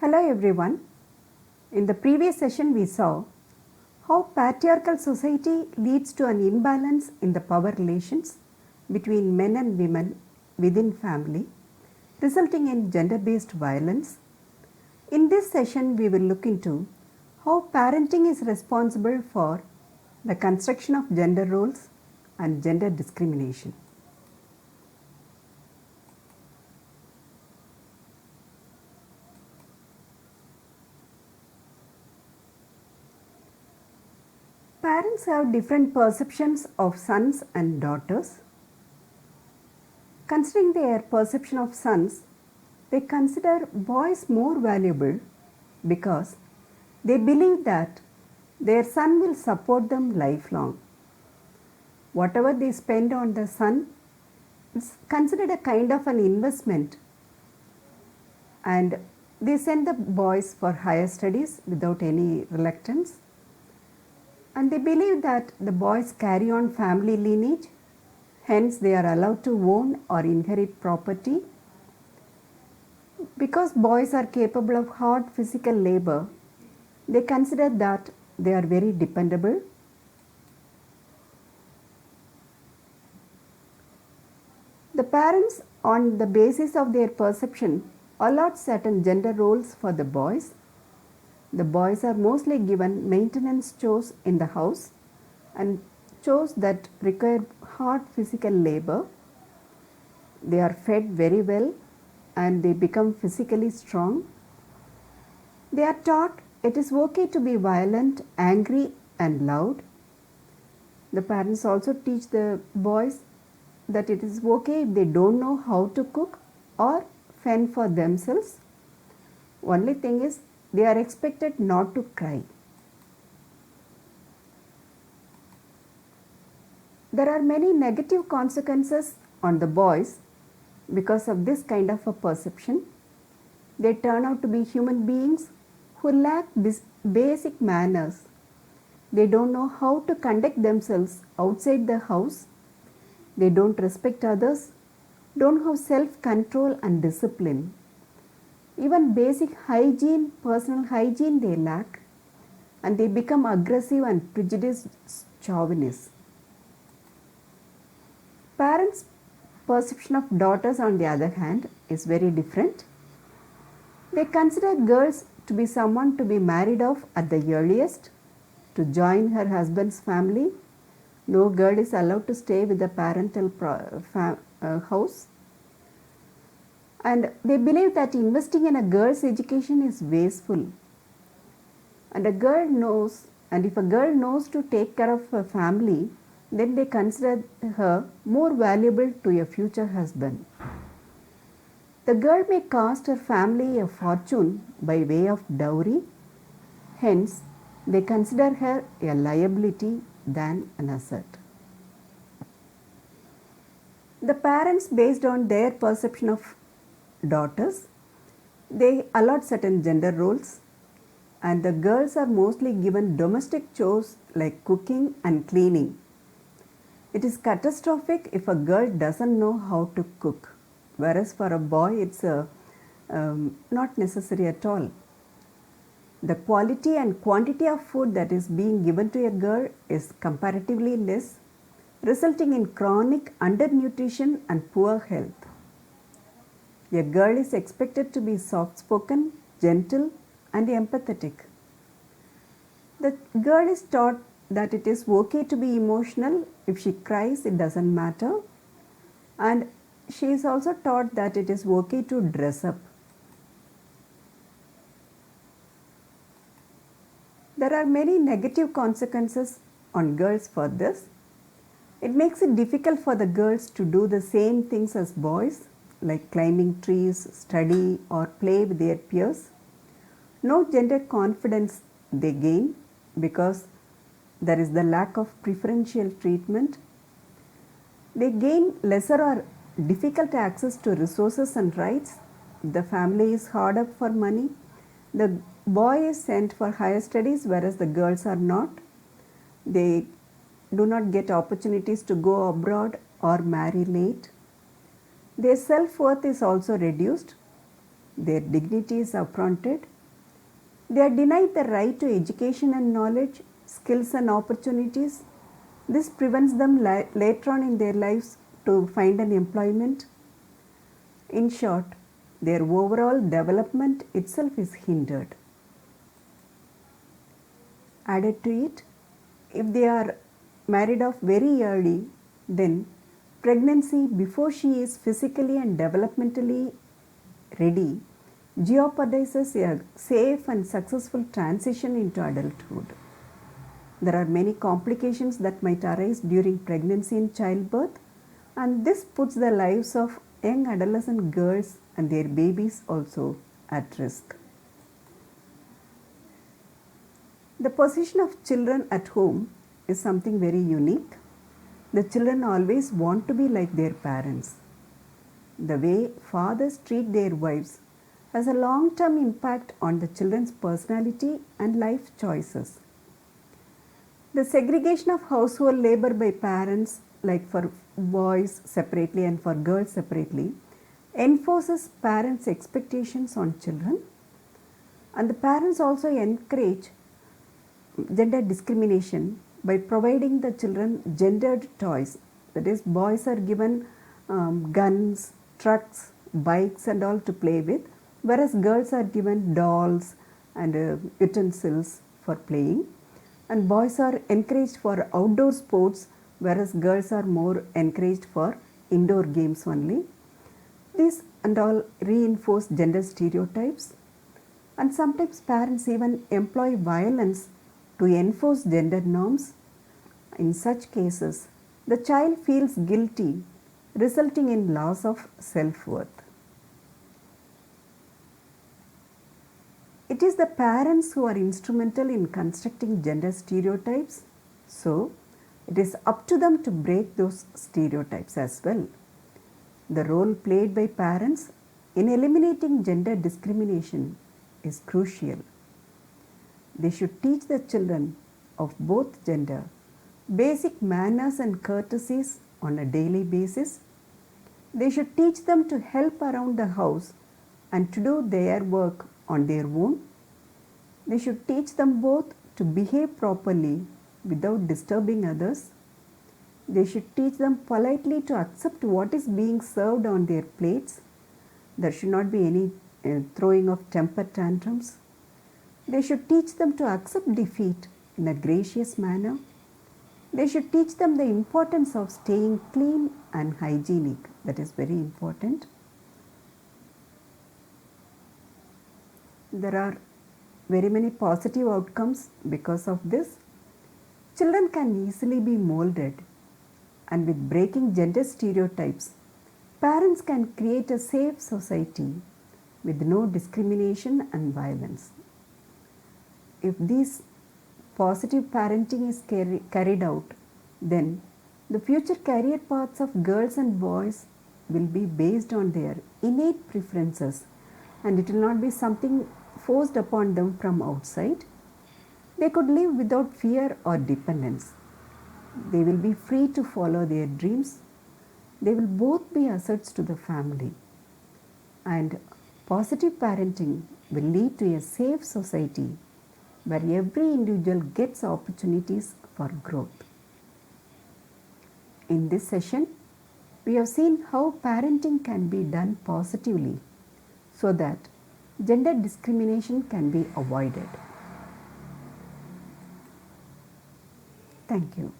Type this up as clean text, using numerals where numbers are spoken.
Hello everyone. In the previous session we saw how patriarchal society leads to an imbalance in the power relations between men and women within family, resulting in gender-based violence. In this session we will look into how parenting is responsible for the construction of gender roles and gender discrimination. Parents have different perceptions of sons and daughters. Considering their perception of sons, they consider boys more valuable because they believe that their son will support them lifelong. Whatever they spend on the son is considered a kind of an investment, and they send the boys for higher studies without any reluctance. And they believe that the boys carry on family lineage, hence they are allowed to own or inherit property. Because boys are capable of hard physical labor, they consider that they are very dependable. The parents, on the basis of their perception, allot certain gender roles for the boys. The boys are mostly given maintenance chores in the house and chores that require hard physical labor. They are fed very well and they become physically strong. They are taught it is okay to be violent, angry and loud. The parents also teach the boys that it is okay if they don't know how to cook or fend for themselves. Only thing is, they are expected not to cry. There are many negative consequences on the boys because of this kind of a perception. They turn out to be human beings who lack basic manners. They don't know how to conduct themselves outside the house. They don't respect others, don't have self-control and discipline. Even basic hygiene, personal hygiene they lack, and they become aggressive and prejudiced chauvinists. Parents' perception of daughters, on the other hand, is very different. They consider girls to be someone to be married off at the earliest, to join her husband's family. No girl is allowed to stay with the parental house. And they believe that investing in a girl's education is wasteful. And if a girl knows to take care of her family, then they consider her more valuable to a future husband. The girl may cost her family a fortune by way of dowry, hence they consider her a liability than an asset. The parents, based on their perception of daughters, they allot certain gender roles, and the girls are mostly given domestic chores like cooking and cleaning. It is catastrophic if a girl doesn't know how to cook, whereas for a boy it's not necessary at all. The quality and quantity of food that is being given to a girl is comparatively less, resulting in chronic undernutrition and poor health. A girl is expected to be soft-spoken, gentle and empathetic. The girl is taught that it is okay to be emotional. If she cries, it doesn't matter. And she is also taught that it is okay to dress up. There are many negative consequences on girls for this. It makes it difficult for the girls to do the same things as boys, like climbing trees, study or play with their peers. No gender confidence they gain because there is the lack of preferential treatment. They gain lesser or difficult access to resources and rights. The family is hard up for money. The boy is sent for higher studies whereas the girls are not. They do not get opportunities to go abroad or marry late. Their self-worth is also reduced. Their dignity is affronted They are denied the right to education and knowledge, skills and opportunities. This prevents them later on in their lives to find an employment. In short, their overall development itself is hindered. Added to it, if they are married off very early, then pregnancy before she is physically and developmentally ready jeopardizes a safe and successful transition into adulthood. There are many complications that might arise during pregnancy and childbirth, and this puts the lives of young adolescent girls and their babies also at risk. The position of children at home is something very unique. The children always want to be like their parents. The way fathers treat their wives has a long-term impact on the children's personality and life choices. The segregation of household labor by parents, like for boys separately and for girls separately, enforces parents' expectations on children, and the parents also encourage gender discrimination by providing the children gendered toys. That is, boys are given guns, trucks, bikes and all to play with, whereas girls are given dolls and utensils for playing, and boys are encouraged for outdoor sports, whereas girls are more encouraged for indoor games only. These and all reinforce gender stereotypes, and sometimes parents even employ violence to enforce gender norms. In such cases, the child feels guilty, resulting in loss of self-worth. It is the parents who are instrumental in constructing gender stereotypes, so it is up to them to break those stereotypes as well. The role played by parents in eliminating gender discrimination is crucial. They should teach the children of both gender basic manners and courtesies on a daily basis. They should teach them to help around the house and to do their work on their own. They should teach them both to behave properly without disturbing others. They should teach them politely to accept what is being served on their plates. There should not be any throwing of temper tantrums. They should teach them to accept defeat in a gracious manner. They should teach them the importance of staying clean and hygienic. That is very important. There are very many positive outcomes because of this. Children can easily be molded, and with breaking gender stereotypes, parents can create a safe society with no discrimination and violence. If this positive parenting is carried out, then the future career paths of girls and boys will be based on their innate preferences, and it will not be something forced upon them from outside. They could live without fear or dependence. They will be free to follow their dreams. They will both be assets to the family. And positive parenting will lead to a safe society where every individual gets opportunities for growth. In this session, we have seen how parenting can be done positively so that gender discrimination can be avoided. Thank you.